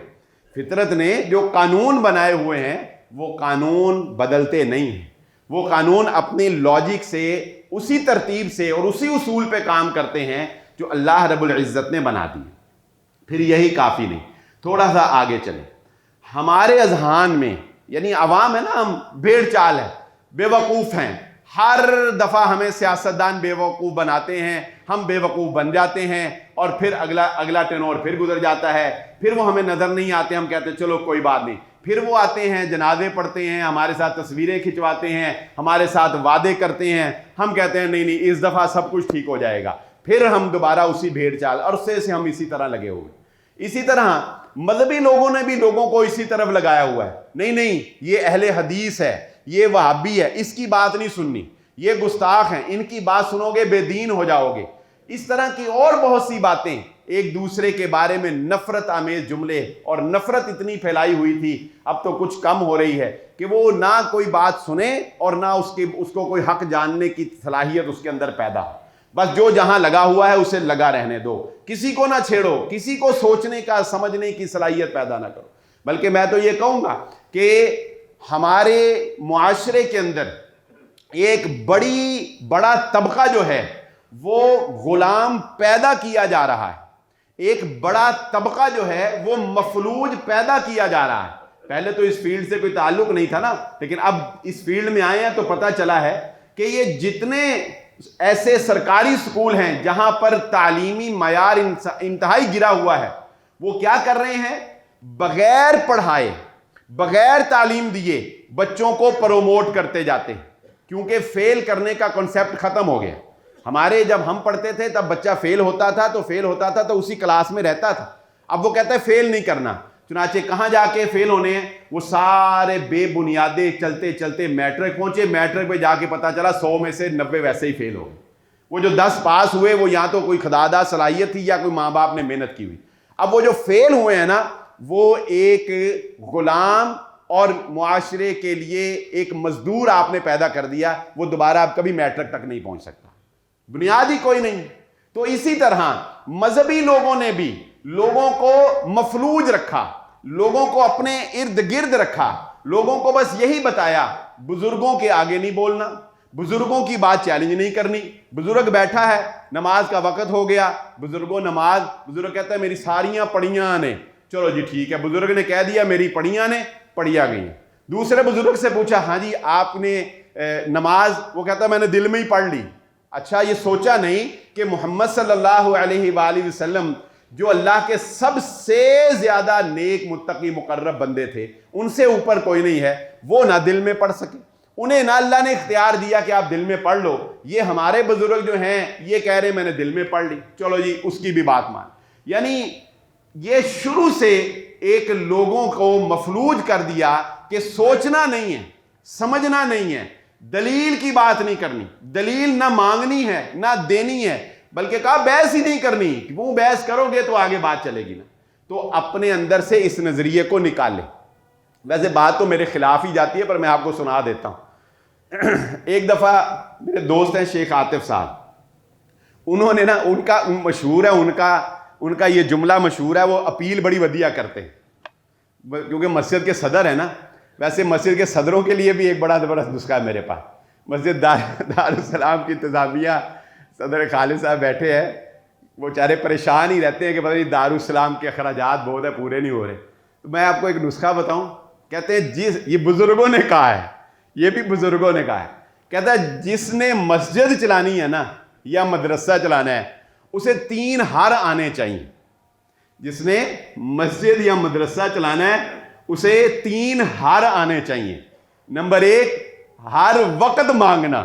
فطرت نے جو قانون بنائے ہوئے ہیں وہ قانون بدلتے نہیں ہیں. وہ قانون اپنی لاجک سے, اسی ترتیب سے اور اسی اصول پہ کام کرتے ہیں جو اللہ رب العزت نے بنا دی. پھر یہی کافی نہیں, تھوڑا سا آگے چلیں. ہمارے اذہان میں, یعنی عوام ہے نا, ہم بھیڑ چال ہے, بے وقوف ہیں. ہر دفعہ ہمیں سیاستدان بے وقوف بناتے ہیں, ہم بے وقوف بن جاتے ہیں اور پھر اگلا ٹینور پھر گزر جاتا ہے, پھر وہ ہمیں نظر نہیں آتے, ہم کہتے ہیں چلو کوئی بات نہیں. پھر وہ آتے ہیں, جنازے پڑھتے ہیں, ہمارے ساتھ تصویریں کھنچواتے ہیں, ہمارے ساتھ وعدے کرتے ہیں, ہم کہتے ہیں نہیں اس دفعہ سب کچھ ٹھیک ہو جائے گا. پھر ہم دوبارہ اسی بھیڑ چال عرصے سے ہم اسی طرح لگے ہوئے. اسی طرح مذہبی لوگوں نے بھی لوگوں کو اسی طرف لگایا ہوا ہے. نہیں یہ اہل حدیث ہے, یہ وہابی ہے, اس کی بات نہیں سننی, یہ گستاخ ہیں, ان کی بات سنو گے بے دین ہو جاؤ گے. اس طرح کی اور بہت سی باتیں, ایک دوسرے کے بارے میں نفرت آمیز جملے, اور نفرت اتنی پھیلائی ہوئی تھی, اب تو کچھ کم ہو رہی ہے کہ وہ نہ کوئی بات سنے اور نہ اس کو کوئی حق جاننے کی صلاحیت اس کے اندر پیدا ہو. بس جو جہاں لگا ہوا ہے اسے لگا رہنے دو, کسی کو نہ چھیڑو, کسی کو سوچنے کا سمجھنے کی صلاحیت پیدا نہ کرو. بلکہ میں تو یہ کہوں گا کہ ہمارے معاشرے کے اندر ایک بڑا طبقہ جو ہے وہ غلام پیدا کیا جا رہا ہے. ایک بڑا طبقہ جو ہے وہ مفلوج پیدا کیا جا رہا ہے. پہلے تو اس فیلڈ سے کوئی تعلق نہیں تھا نا, لیکن اب اس فیلڈ میں آئے ہیں تو پتہ چلا ہے کہ یہ جتنے ایسے سرکاری سکول ہیں جہاں پر تعلیمی معیار انتہائی گرا ہوا ہے, وہ کیا کر رہے ہیں, بغیر پڑھائے, بغیر تعلیم دیے بچوں کو پروموٹ کرتے جاتے ہیں. کیونکہ فیل کرنے کا کنسیپٹ ختم ہو گیا. ہمارے جب ہم پڑھتے تھے تب بچہ فیل ہوتا تھا تو اسی کلاس میں رہتا تھا. اب وہ کہتا ہے فیل نہیں کرنا, چنانچہ کہاں جا کے فیل ہونے ہیں, وہ سارے بے بنیادیں چلتے چلتے میٹرک پہنچے. میٹرک پہ جا کے پتا چلا 100 میں سے 90 ویسے ہی فیل ہو گئے. وہ جو 10 پاس ہوئے وہ یا تو کوئی خدادہ صلاحیت تھی یا کوئی ماں باپ نے محنت کی ہوئی. اب وہ جو فیل ہوئے ہیں نا, وہ ایک غلام اور معاشرے کے لیے ایک مزدور آپ نے پیدا کر دیا. وہ دوبارہ اب کبھی میٹرک تک نہیں پہنچ سکتا, بنیاد ہی کوئی نہیں. تو اسی طرح مذہبی لوگوں نے بھی لوگوں کو مفلوج رکھا, لوگوں کو اپنے ارد گرد رکھا, لوگوں کو بس یہی بتایا بزرگوں کے آگے نہیں بولنا, بزرگوں کی بات چیلنج نہیں کرنی. بزرگ بیٹھا ہے, نماز کا وقت ہو گیا, بزرگوں نماز, بزرگ کہتا ہے میری ساریاں پڑیاں نے, چلو جی ٹھیک ہے, بزرگ نے کہہ دیا میری پڑیاں نے, پڑھیا گئی. دوسرے بزرگ سے پوچھا ہاں جی آپ نے نماز, وہ کہتا ہے میں نے دل میں ہی پڑھ لی. اچھا یہ سوچا نہیں کہ محمد صلی اللہ علیہ وآلہ وسلم جو اللہ کے سب سے زیادہ نیک متقی مقرب بندے تھے, ان سے اوپر کوئی نہیں ہے, وہ نہ دل میں پڑھ سکے. انہیں نہ اللہ نے اختیار دیا کہ آپ دل میں پڑھ لو. یہ ہمارے بزرگ جو ہیں یہ کہہ رہے ہیں میں نے دل میں پڑھ لی, چلو جی اس کی بھی بات مان. یعنی یہ شروع سے ایک لوگوں کو مفلوج کر دیا کہ سوچنا نہیں ہے, سمجھنا نہیں ہے, دلیل کی بات نہیں کرنی, دلیل نہ مانگنی ہے نہ دینی ہے, بلکہ کہا بحث ہی نہیں کرنی, وہ بحث کرو گے تو آگے بات چلے گی نا. تو اپنے اندر سے اس نظریے کو نکالے. ویسے بات تو میرے خلاف ہی جاتی ہے پر میں آپ کو سنا دیتا ہوں. ایک دفعہ میرے دوست ہیں شیخ عاطف صاحب, انہوں نے نا, ان کا مشہور ہے, ان کا یہ جملہ مشہور ہے, وہ اپیل بڑی ودیا کرتے ہیں کیونکہ مسجد کے صدر ہیں نا. ویسے مسجد کے صدروں کے لیے بھی ایک بڑا زبردست نسخہ ہے میرے پاس. مسجد دارالسلام کی انتظامیہ, صدر خالد صاحب بیٹھے ہیں, وہ چارے پریشان ہی رہتے ہیں کہ پتہ نہیں دارالسلام کے اخراجات بہت ہیں, پورے نہیں ہو رہے. تو میں آپ کو ایک نسخہ بتاؤں, کہتے ہیں جی یہ بزرگوں نے کہا ہے, یہ بھی بزرگوں نے کہا ہے, کہتا ہے جس نے مسجد چلانی ہے نا یا مدرسہ چلانا ہے اسے 3 ہر آنے چاہیے. جس نے مسجد یا مدرسہ چلانا ہے اسے 3 ہر آنے چاہیے. نمبر 1 ہر وقت مانگنا.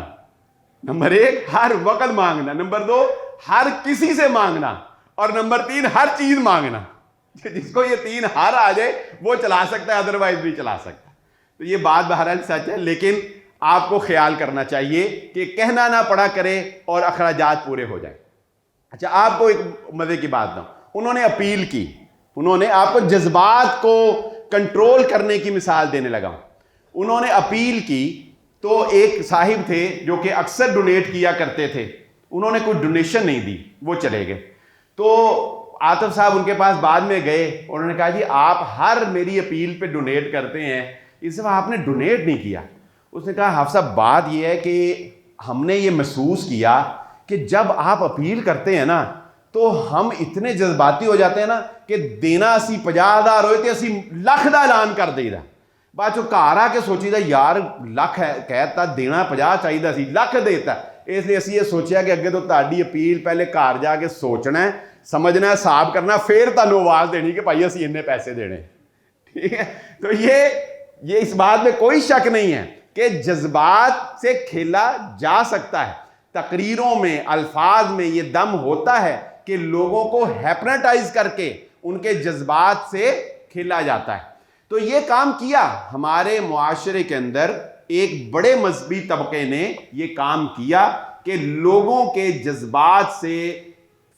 نمبر 1 ہر وقت مانگنا. نمبر 2 ہر کسی سے مانگنا. اور نمبر 3 ہر چیز مانگنا. جس کو یہ 3 ہر آ جائے وہ چلا سکتا ہے, ادروائز بھی چلا سکتا ہے. تو یہ بات بہرحال سچ ہے, لیکن آپ کو خیال کرنا چاہیے کہ کہنا نہ پڑا کرے اور اخراجات پورے ہو جائیں. اچھا, آپ کو ایک مزے کی بات دوں. انہوں نے اپیل کی, انہوں نے آپ کو جذبات کو کنٹرول کرنے کی مثال دینے لگا. انہوں نے اپیل کی تو ایک صاحب تھے جو کہ اکثر ڈونیٹ کیا کرتے تھے, انہوں نے کوئی ڈونیشن نہیں دی, وہ چلے گئے. تو عاطف صاحب ان کے پاس بعد میں گئے, انہوں نے کہا جی آپ ہر میری اپیل پہ ڈونیٹ کرتے ہیں, اس دفعہ آپ نے ڈونیٹ نہیں کیا. اس نے کہا حافظ صاحب بات یہ ہے کہ ہم نے یہ محسوس کیا کہ جب آپ اپیل کرتے ہیں نا تو ہم اتنے جذباتی ہو جاتے ہیں نا کہ دینا اسی 50,000 ہوئے تھے اسی لکھ دا اعلان کر دے دا. بعد چو گھر آ کے سوچی دا یار لکھ کہتا دینا 50 چاہیے سی, لکھ دیتا. اس لیے اسی یہ سوچیا کہ اگے تو تہاڈی اپیل پہلے گھر جا کے سوچنا ہے, سمجھنا ہے, حساب کرنا, پھر تانوں آواز دینی کہ بھائی اسی اتنے پیسے دینے. ٹھیک ہے, تو یہ اس بات میں کوئی شک نہیں ہے کہ جذبات سے کھیلا جا سکتا ہے. تقریروں میں, الفاظ میں یہ دم ہوتا ہے کہ لوگوں کو ہیپناٹائز کر کے ان کے جذبات سے کھیلا جاتا ہے. تو یہ کام کیا ہمارے معاشرے کے اندر ایک بڑے مذہبی طبقے نے یہ کام کیا کہ لوگوں کے جذبات سے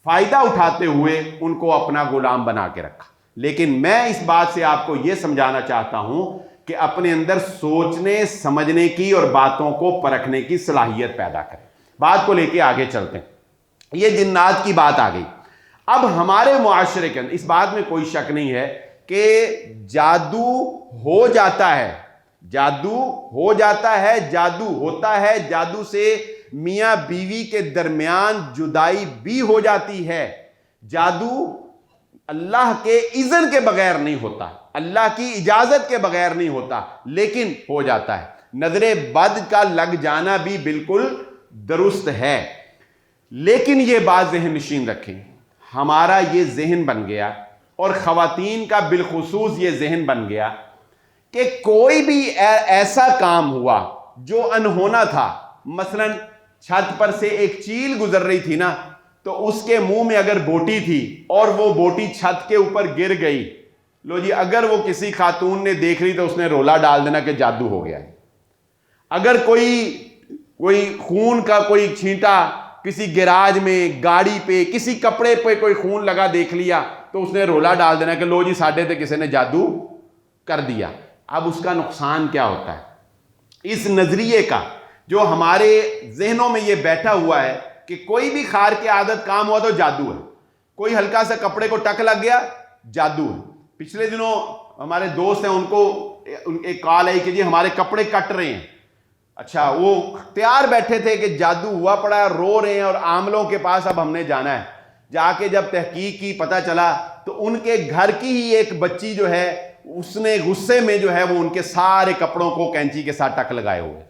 فائدہ اٹھاتے ہوئے ان کو اپنا غلام بنا کے رکھا. لیکن میں اس بات سے آپ کو یہ سمجھانا چاہتا ہوں کہ اپنے اندر سوچنے سمجھنے کی اور باتوں کو پرکھنے کی صلاحیت پیدا کریں. بات کو لے کے آگے چلتے ہیں. یہ جنات کی بات آ گئی. اب ہمارے معاشرے کے اندر اس بات میں کوئی شک نہیں ہے کہ جادو ہو جاتا ہے, جادو ہو جاتا ہے, جادو ہوتا ہے, جادو سے میاں بیوی کے درمیان جدائی بھی ہو جاتی ہے. جادو اللہ کے اذن کے بغیر نہیں ہوتا, اللہ کی اجازت کے بغیر نہیں ہوتا, لیکن ہو جاتا ہے. نظر بد کا لگ جانا بھی بالکل درست ہے. لیکن یہ بات ذہن نشین رکھیں, ہمارا یہ ذہن بن گیا اور خواتین کا بالخصوص یہ ذہن بن گیا کہ کوئی بھی ایسا کام ہوا جو انہونا تھا, مثلا چھت پر سے ایک چیل گزر رہی تھی نا, تو اس کے منہ میں اگر بوٹی تھی اور وہ بوٹی چھت کے اوپر گر گئی, لو جی اگر وہ کسی خاتون نے دیکھ لی تو اس نے رولا ڈال دینا کہ جادو ہو گیا ہے. اگر کوئی خون کا کوئی چھینٹا کسی گیراج میں, گاڑی پہ, کسی کپڑے پہ کوئی خون لگا دیکھ لیا تو اس نے رولا ڈال دینا کہ لو جی ساڈے تے کسی نے جادو کر دیا. اب اس کا نقصان کیا ہوتا ہے؟ اس نظریے کا جو ہمارے ذہنوں میں یہ بیٹھا ہوا ہے کہ کوئی بھی خار کی عادت کام ہوا تو جادو ہے, کوئی ہلکا سا کپڑے کو ٹک لگ گیا جادو ہے. پچھلے دنوں ہمارے دوست ہیں, ان کو ایک کال آئی کہ جی ہمارے کپڑے کٹ رہے ہیں. اچھا, وہ تیار بیٹھے تھے کہ جادو ہوا پڑا ہے, رو رہے ہیں اور عاملوں کے پاس اب ہم نے جانا ہے. جا کے جب تحقیق کی پتہ چلا تو ان کے گھر کی ہی ایک بچی جو ہے اس نے غصے میں جو ہے وہ ان کے سارے کپڑوں کو کینچی کے ساتھ ٹک لگائے ہوئے.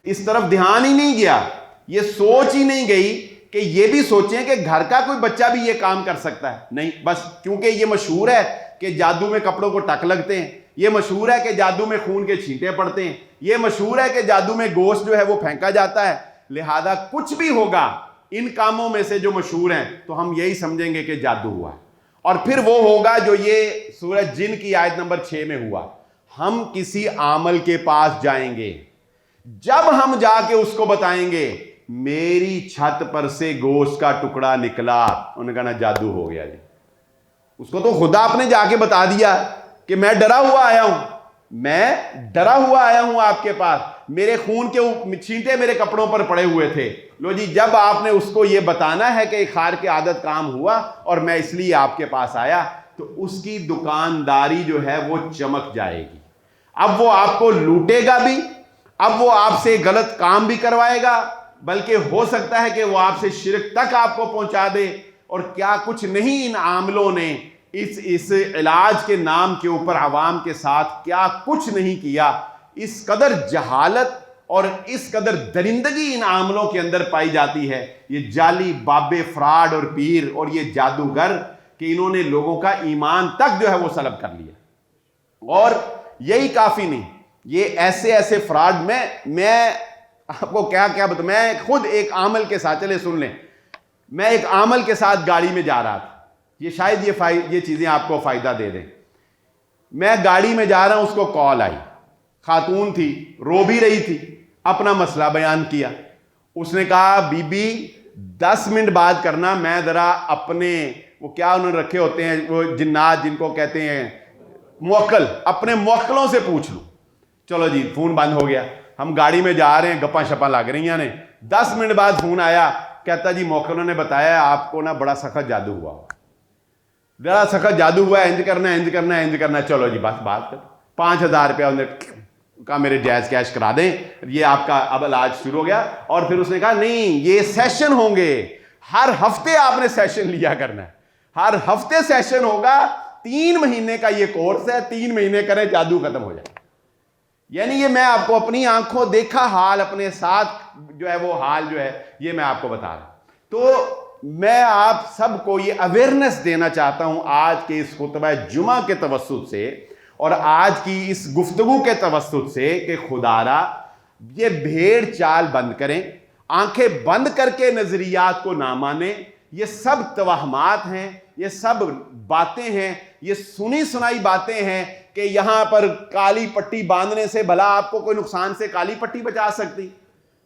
اس طرف دھیان ہی نہیں گیا, یہ سوچ ہی نہیں گئی کہ یہ بھی سوچیں کہ گھر کا کوئی بچہ بھی یہ کام کر سکتا ہے. نہیں, بس کیونکہ یہ مشہور ہے کہ جادو میں کپڑوں کو ٹک لگتے ہیں, یہ مشہور ہے کہ جادو میں خون کے چھینٹے پڑتے ہیں, یہ مشہور ہے کہ جادو میں گوشت جو ہے وہ پھینکا جاتا ہے. لہذا کچھ بھی ہوگا ان کاموں میں سے جو مشہور ہیں تو ہم یہی سمجھیں گے کہ جادو ہوا ہے. اور پھر وہ ہوگا جو یہ سورہ جن کی آیت نمبر 6 میں ہوا, ہم کسی عامل کے پاس جائیں گے, جب ہم جا کے اس کو بتائیں گے میری چھت پر سے گوشت کا ٹکڑا نکلا, انہوں نے کہا نا جادو ہو گیا جی. اس کو تو خدا آپ نے جا کے بتا دیا کہ میں ڈرا ہوا آیا ہوں, میں ڈرا ہوا آیا ہوں آپ کے پاس, میرے خون کے چھینٹے میرے کپڑوں پر پڑے ہوئے تھے. لو جی, جب آپ نے اس کو یہ بتانا ہے کہ خار کی عادت کام ہوا اور میں اس لیے آپ کے پاس آیا, تو اس کی دکانداری جو ہے وہ چمک جائے گی. اب وہ آپ کو لوٹے گا بھی, اب وہ آپ سے غلط کام بھی کروائے گا, بلکہ ہو سکتا ہے کہ وہ آپ سے شرک تک آپ کو پہنچا دے. اور کیا کچھ نہیں ان عاملوں نے اس علاج کے نام کے اوپر عوام کے ساتھ کیا کچھ نہیں کیا. اس قدر جہالت اور اس قدر درندگی ان عاملوں کے اندر پائی جاتی ہے، یہ جعلی بابے، فراڈ اور پیر اور یہ جادوگر، کہ انہوں نے لوگوں کا ایمان تک جو ہے وہ سلب کر لیا۔ اور یہی کافی نہیں، یہ ایسے ایسے فراڈ میں آپ کو کیا بتاؤں، میں خود ایک عامل کے ساتھ، چلے سن لیں، میں ایک عامل کے ساتھ گاڑی میں جا رہا تھا، یہ شاید یہ چیزیں آپ کو فائدہ دے دیں۔ میں گاڑی میں جا رہا ہوں، اس کو کال آئی، خاتون تھی، رو بھی رہی تھی، اپنا مسئلہ بیان کیا۔ اس نے کہا بی بی 10 منٹ بعد کرنا، میں ذرا اپنے وہ کیا انہوں نے رکھے ہوتے ہیں وہ جنات جن کو کہتے ہیں موکل، اپنے موکلوں سے پوچھ لوں۔ چلو جی، فون بند ہو گیا، ہم گاڑی میں جا رہے ہیں، گپاں شپاں لگ رہی ہیں نے، 10 منٹ بعد فون آیا، کہتا جی موکلوں نے بتایا آپ کو نا بڑا سخت جادو ہوا، بڑا سخت جادو ہوا ہے، انج کرنا ہے، انج کرنا ہے، انج کرنا ہے۔ چلو جی بس بات کر، 5000 روپیہ انہوں نے کہا میرے جائز کیش کرا دیں، یہ آپ کا اب علاج شروع ہو گیا۔ اور پھر اس نے کہا نہیں، یہ سیشن ہوں گے، ہر ہفتے آپ نے سیشن لیا کرنا ہے، ہر ہفتے سیشن ہوگا، 3 مہینے کا یہ کورس ہے، 3 مہینے کریں جادو ختم ہو جائے۔ یعنی یہ میں آپ کو اپنی آنکھوں دیکھا حال، اپنے ساتھ جو ہے وہ حال جو ہے یہ میں آپ کو بتا رہا ہوں۔ تو میں آپ سب کو یہ اویئرنس دینا چاہتا ہوں آج کے اس خطبہ جمعہ کے توسط سے اور آج کی اس گفتگو کے توسط سے، کہ خدا را یہ بھیڑ چال بند کریں، آنکھیں بند کر کے نظریات کو نہ مانیں۔ یہ سب توہمات ہیں، یہ سب باتیں ہیں، یہ سنی سنائی باتیں ہیں کہ یہاں پر کالی پٹی باندھنے سے بھلا آپ کو کوئی نقصان سے کالی پٹی بچا سکتی؟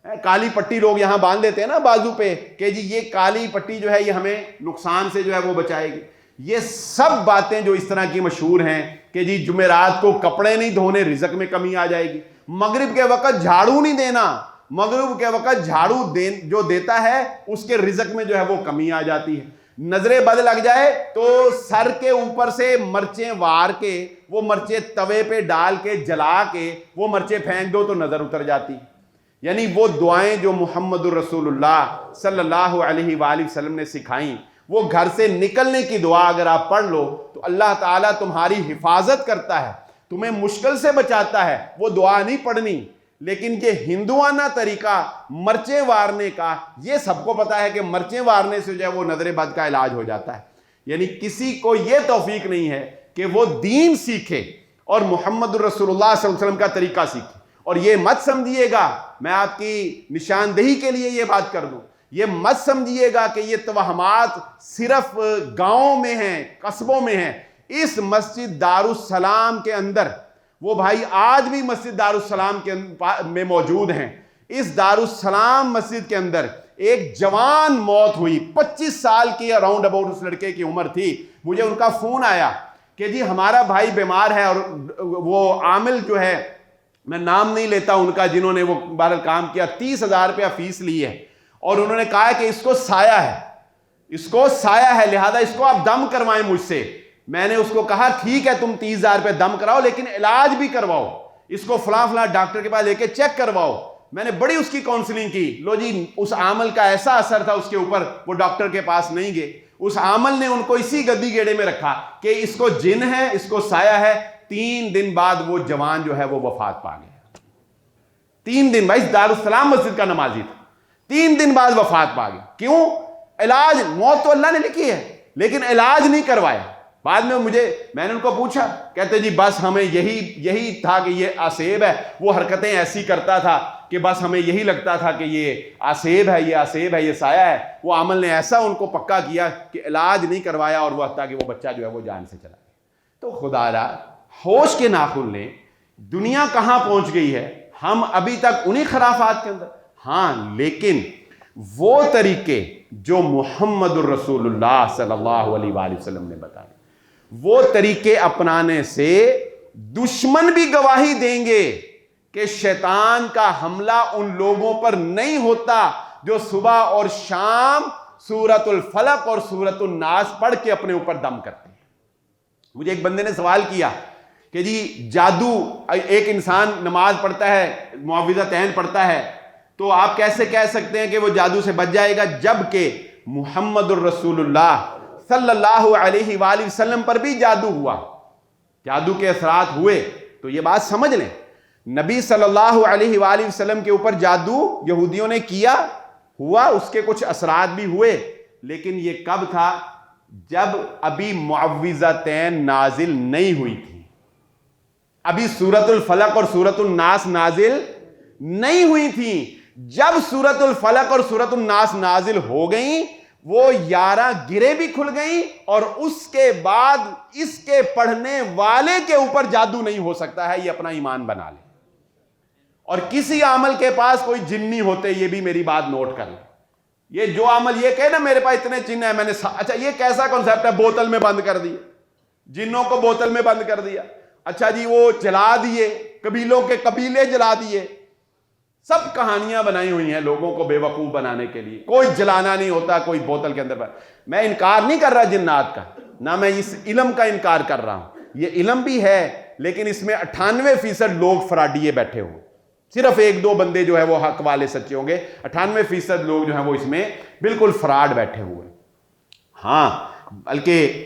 کالی پٹی لوگ یہاں باندھ دیتے ہیں نا بازو پہ کہ جی یہ کالی پٹی جو ہے یہ ہمیں نقصان سے جو ہے وہ بچائے گی۔ یہ سب باتیں جو اس طرح کی مشہور ہیں کہ جی جمعرات کو کپڑے نہیں دھونے، رزق میں کمی آ جائے گی، مغرب کے وقت جھاڑو نہیں دینا، مغرب کے وقت جھاڑو جو دیتا ہے اس کے رزق میں جو ہے وہ کمی آ جاتی ہے، نظریں بد لگ جائے تو سر کے اوپر سے مرچیں وار کے، وہ مرچیں توے پہ ڈال کے جلا کے وہ مرچیں پھینک دو تو نظر اتر جاتی۔ یعنی وہ دعائیں جو محمد الرسول اللہ صلی اللہ علیہ وآلہ وسلم نے سکھائیں، وہ گھر سے نکلنے کی دعا اگر آپ پڑھ لو تو اللہ تعالیٰ تمہاری حفاظت کرتا ہے، تمہیں مشکل سے بچاتا ہے۔ وہ دعا نہیں پڑھنی، لیکن یہ ہندوانہ طریقہ مرچیں وارنے کا، یہ سب کو پتا ہے کہ مرچیں وارنے سے جو ہے وہ نظر بد کا علاج ہو جاتا ہے۔ یعنی کسی کو یہ توفیق نہیں ہے کہ وہ دین سیکھے اور محمد الرسول اللہ صلی اللہ علیہ وسلم کا طریقہ سیکھے۔ اور یہ مت سمجھیے گا، میں آپ کی نشاندہی کے لیے یہ بات کر دوں، یہ مت سمجھیے گا کہ یہ توہمات صرف گاؤں میں ہیں، قصبوں میں ہیں۔ اس مسجد دارالسلام کے اندر، وہ بھائی آج بھی مسجد دارالسلام میں موجود ہیں، اس دارالسلام مسجد کے اندر ایک جوان موت ہوئی، 25 سال کی اراؤنڈ اباؤٹ اس لڑکے کی عمر تھی۔ مجھے ان کا فون آیا کہ جی ہمارا بھائی بیمار ہے، اور وہ عامل جو ہے، میں نام نہیں لیتا ان کا، جنہوں نے وہ بہرحال کام کیا، 30,000 روپیہ فیس لی ہے، اور انہوں نے کہا کہ اس کو سایہ ہے، اس کو سایہ ہے، لہذا اس کو آپ دم کروائیں مجھ سے۔ میں نے اس کو کہا ٹھیک ہے تم 30,000 روپے دم کراؤ، لیکن علاج بھی کرواؤ، اس کو فلاں فلاں ڈاکٹر کے پاس لے کے چیک کرواؤ۔ میں نے بڑی اس کی کاؤنسلنگ کی، لو جی اس عامل کا ایسا اثر تھا اس کے اوپر، وہ ڈاکٹر کے پاس نہیں گئے۔ اس عامل نے ان کو اسی گدی گیڑے میں رکھا کہ اس کو جن ہے، اس کو سایہ ہے۔ 3 دن بعد وہ جوان جو ہے وہ وفات پا گیا۔ 3 دن، بھائی دارالسلام مسجد کا نمازی تھا، 3 دن بعد وفات پا گیا۔ کیوں؟ علاج، موت تو اللہ نے لکھی ہے لیکن علاج نہیں کروایا۔ بعد میں میں نے ان کو پوچھا، کہتے جی بس ہمیں یہی تھا کہ یہ آسیب ہے، وہ حرکتیں ایسی کرتا تھا کہ بس ہمیں یہی لگتا تھا کہ یہ آسیب ہے، یہ آسیب ہے، یہ سایہ ہے۔ وہ عمل نے ایسا ان کو پکا کیا کہ علاج نہیں کروایا، اور وہ حتیٰ کہ وہ بچہ جو ہے وہ جان سے چلا گیا۔ تو خدا را ہوش کے ناخن لیں، دنیا کہاں پہنچ گئی ہے، ہم ابھی تک انہی خرافات کے اندر۔ ہاں، لیکن وہ طریقے جو محمد الرسول اللہ صلی اللہ علیہ وآلہ وسلم نے بتائے، وہ طریقے اپنانے سے دشمن بھی گواہی دیں گے کہ شیطان کا حملہ ان لوگوں پر نہیں ہوتا جو صبح اور شام سورۃ الفلق اور سورۃ الناس پڑھ کے اپنے اوپر دم کرتے ہیں۔ مجھے ایک بندے نے سوال کیا کہ جی جادو، ایک انسان نماز پڑھتا ہے، معوذتین پڑھتا ہے، تو آپ کیسے کہہ سکتے ہیں کہ وہ جادو سے بچ جائے گا، جبکہ محمد الرسول اللہ صلی اللہ علیہ وآلہ وسلم پر بھی جادو ہوا، جادو کے اثرات ہوئے۔ تو یہ بات سمجھ لیں، نبی صلی اللہ علیہ وآلہ وسلم کے اوپر جادو یہودیوں نے کیا، ہوا، اس کے کچھ اثرات بھی ہوئے، لیکن یہ کب تھا؟ جب ابھی معوذتین نازل نہیں ہوئی تھی، ابھی سورۃ الفلق اور سورۃ الناس نازل نہیں ہوئی تھی۔ جب سورۃ الفلق اور سورۃ الناس نازل ہو گئیں، وہ 11 گرے بھی کھل گئیں، اور اس کے بعد اس کے پڑھنے والے کے اوپر جادو نہیں ہو سکتا ہے، یہ اپنا ایمان بنا لے۔ اور کسی عمل کے پاس کوئی جن نہیں ہوتے، یہ بھی میری بات نوٹ کر لیں۔ یہ جو عمل یہ کہے نا میرے پاس اتنے جن ہیں، میں نے اچھا یہ کیسا کنسیپٹ ہے؟ بوتل میں بند کر دیا، جنوں کو بوتل میں بند کر دیا، اچھا جی وہ جلا دیے، قبیلوں کے قبیلے جلا دیے، سب کہانیاں بنائی ہوئی ہیں لوگوں کو بے وقوف بنانے کے لیے۔ کوئی جلانا نہیں ہوتا، کوئی بوتل کے اندر۔ میں انکار نہیں کر رہا جنات کا، نہ میں اس علم کا انکار کر رہا ہوں، یہ علم بھی ہے، لیکن اس میں 98% لوگ فراڈیے بیٹھے ہوئے، صرف 1-2 بندے جو ہے وہ حق والے سچے ہوں گے، 98% لوگ جو ہیں وہ اس میں بالکل فراڈ بیٹھے ہوئے۔ ہاں، بلکہ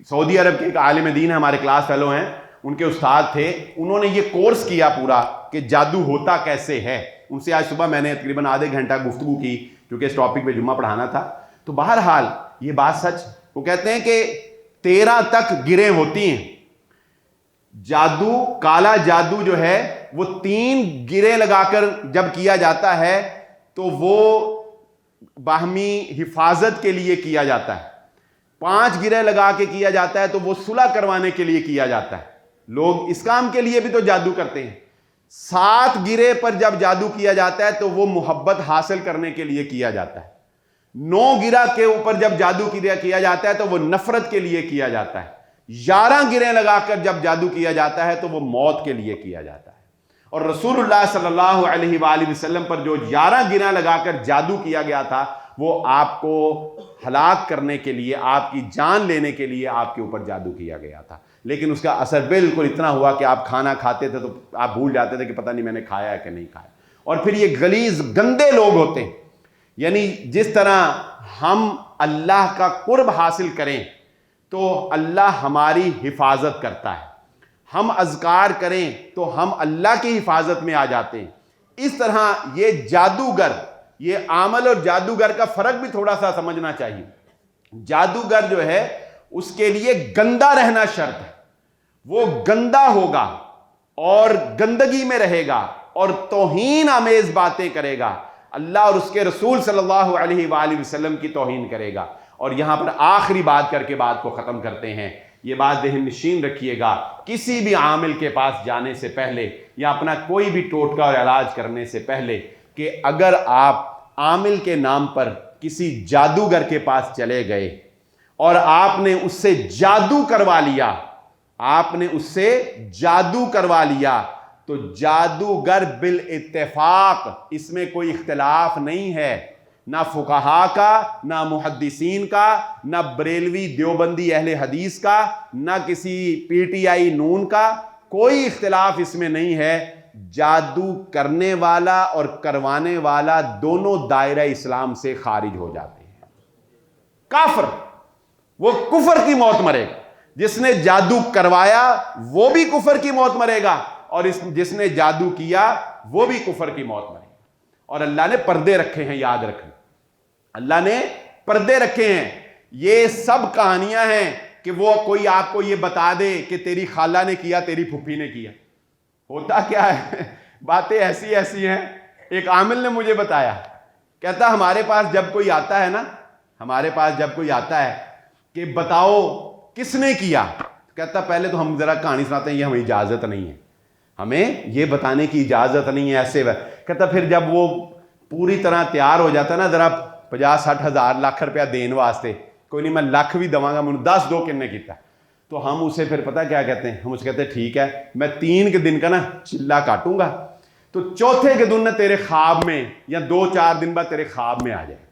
سعودی عرب کے ایک عالم دین ہمارے کلاس فیلو ہیں، ان کے استاد تھے، انہوں نے یہ کورس کیا پورا کہ جادو ہوتا کیسے ہے۔ ان سے آج صبح میں نے تقریباً آدھے گھنٹہ گفتگو کی، کیونکہ اس ٹاپک پہ جمعہ پڑھانا تھا۔ تو بہرحال یہ بات سچ، وہ کہتے ہیں کہ 13 تک گریں ہوتی ہیں۔ جادو، کالا جادو جو ہے وہ 3 گرے لگا کر جب کیا جاتا ہے تو وہ باہمی حفاظت کے لیے کیا جاتا ہے، 5 گرے لگا کے کیا جاتا ہے تو وہ صلح کروانے کے لیے کیا جاتا ہے۔ لوگ اس کام کے لیے بھی تو جادو کرتے ہیں۔ 7 گرے پر جب جادو کیا جاتا ہے تو وہ محبت حاصل کرنے کے لیے کیا جاتا ہے۔ 9 گرہ کے اوپر جب جادو کیا جاتا ہے تو وہ نفرت کے لیے کیا جاتا ہے۔ 11 گرے لگا کر جب جادو کیا جاتا ہے تو وہ موت کے لیے کیا جاتا ہے۔ اور رسول اللہ صلی اللہ علیہ وآلہ وسلم پر جو 11 گرہ لگا کر جادو کیا گیا تھا، وہ آپ کو ہلاک کرنے کے لیے، آپ کی جان لینے کے لیے آپ کے اوپر جادو کیا گیا تھا۔ لیکن اس کا اثر بالکل اتنا ہوا کہ آپ کھانا کھاتے تھے تو آپ بھول جاتے تھے کہ پتہ نہیں میں نے کھایا ہے کہ نہیں کھایا۔ اور پھر یہ غلیظ گندے لوگ ہوتے ہیں، یعنی جس طرح ہم اللہ کا قرب حاصل کریں تو اللہ ہماری حفاظت کرتا ہے، ہم اذکار کریں تو ہم اللہ کی حفاظت میں آ جاتے ہیں۔ اس طرح یہ جادوگر، یہ عامل اور جادوگر کا فرق بھی تھوڑا سا سمجھنا چاہیے۔ جادوگر جو ہے اس کے لیے گندا رہنا شرط ہے، وہ گندا ہوگا اور گندگی میں رہے گا اور توہین آمیز باتیں کرے گا، اللہ اور اس کے رسول صلی اللہ علیہ وآلہ وسلم کی توہین کرے گا۔ اور یہاں پر آخری بات کر کے بات کو ختم کرتے ہیں، یہ بات ذہن نشین رکھیے گا، کسی بھی عامل کے پاس جانے سے پہلے یا اپنا کوئی بھی ٹوٹکا اور علاج کرنے سے پہلے، کہ اگر آپ عامل کے نام پر کسی جادوگر کے پاس چلے گئے اور آپ نے اس سے جادو کروا لیا، آپ نے اس سے جادو کروا لیا، تو جادوگر بالاتفاق، اس میں کوئی اختلاف نہیں ہے، نہ فقہاء کا، نہ محدثین کا، نہ بریلوی دیوبندی اہل حدیث کا، نہ کسی پی ٹی آئی نون کا، کوئی اختلاف اس میں نہیں ہے۔ جادو کرنے والا اور کروانے والا دونوں دائرہ اسلام سے خارج ہو جاتے ہیں، کافر، وہ کفر کی موت مرے گا۔ جس نے جادو کروایا وہ بھی کفر کی موت مرے گا، اور جس نے جادو کیا وہ بھی کفر کی موت مرے گا۔ اور اللہ نے پردے رکھے ہیں، یاد رکھیں، اللہ نے پردے رکھے ہیں۔ یہ سب کہانیاں ہیں کہ وہ کوئی آپ کو یہ بتا دے کہ تیری خالہ نے کیا، تیری پھپھی نے کیا۔ ہوتا کیا ہے، باتیں ایسی ایسی ہیں۔ ایک عامل نے مجھے بتایا، کہتا ہمارے پاس جب کوئی آتا ہے نا، ہمارے پاس جب کوئی آتا ہے کہ بتاؤ کس نے کیا، کہتا پہلے تو ہم ذرا کہانی سناتے ہیں، یہ ہمیں اجازت نہیں ہے، ہمیں یہ بتانے کی اجازت نہیں ہے، ایسے کہتا پھر جب وہ پوری طرح تیار ہو جاتا نا، ذرا 50-60 ہزار لاکھ روپیہ دین واسطے، کوئی نہیں میں لاکھ بھی دواں گا، مجھے 10 دو کن نے کیتا، تو ہم اسے پھر پتہ کیا کہتے ہیں، ہم اسے کہتے ہیں ٹھیک ہے میں 3 کے دن کا نا چلا کاٹوں گا، تو چوتھے کے دن تیرے خواب میں یا 2-4 دن بعد تیرے خواب میں آ جائے۔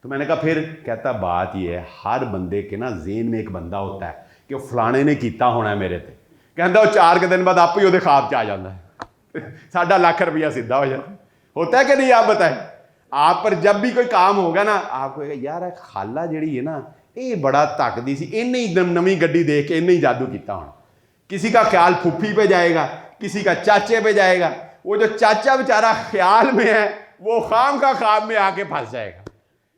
تو میں نے کہا پھر، کہتا بات یہ ہے ہر بندے کے نا ذہن میں ایک بندہ ہوتا ہے کہ فلانے نے کیتا ہونا ہے میرے تے، کہتا وہ 4 کے دن بعد آپ ہی وہ خواب چ آ جاتا ہے، 1.5 لاکھ روپیہ سیدھا ہو جاتا ہے۔ ہوتا ہے کہ نہیں؟ آپ بتائیں، آپ پر جب بھی کوئی کام ہوگا نا، آپ کو یار خالہ جڑی ہے نا یہ بڑا تکدی سی، انہیں ہی نویں گڈی دیکھ کے انہیں ہی جادو کیتا ہونا۔ کسی کا خیال پھوپھی پہ جائے گا، کسی کا چاچے پہ جائے گا، وہ جو چاچا بیچارہ خیال میں ہے وہ خام کا خواب میں آ کے پھنس جائے گا،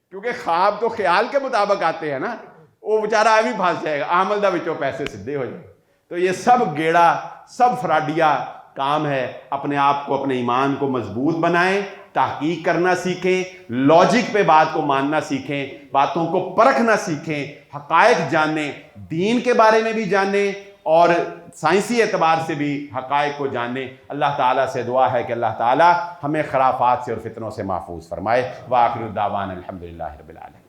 کیونکہ خواب تو خیال کے مطابق آتے ہیں نا، وہ بیچارہ ابھی پھنس جائے گا، آمدہ بچوں پیسے سدھے ہو جائیں گے۔ تو یہ سب گیڑا، سب فراڈیا کام ہے۔ اپنے آپ کو، اپنے ایمان کو مضبوط بنائیں، تحقیق کرنا سیکھیں، لاجک پہ بات کو ماننا سیکھیں، باتوں کو پرکھنا سیکھیں، حقائق جانیں، دین کے بارے میں بھی جانیں اور سائنسی اعتبار سے بھی حقائق کو جانیں۔ اللہ تعالیٰ سے دعا ہے کہ اللہ تعالیٰ ہمیں خرافات سے اور فتنوں سے محفوظ فرمائے۔ وآخر الدعوانا الحمدللہ رب العالمین۔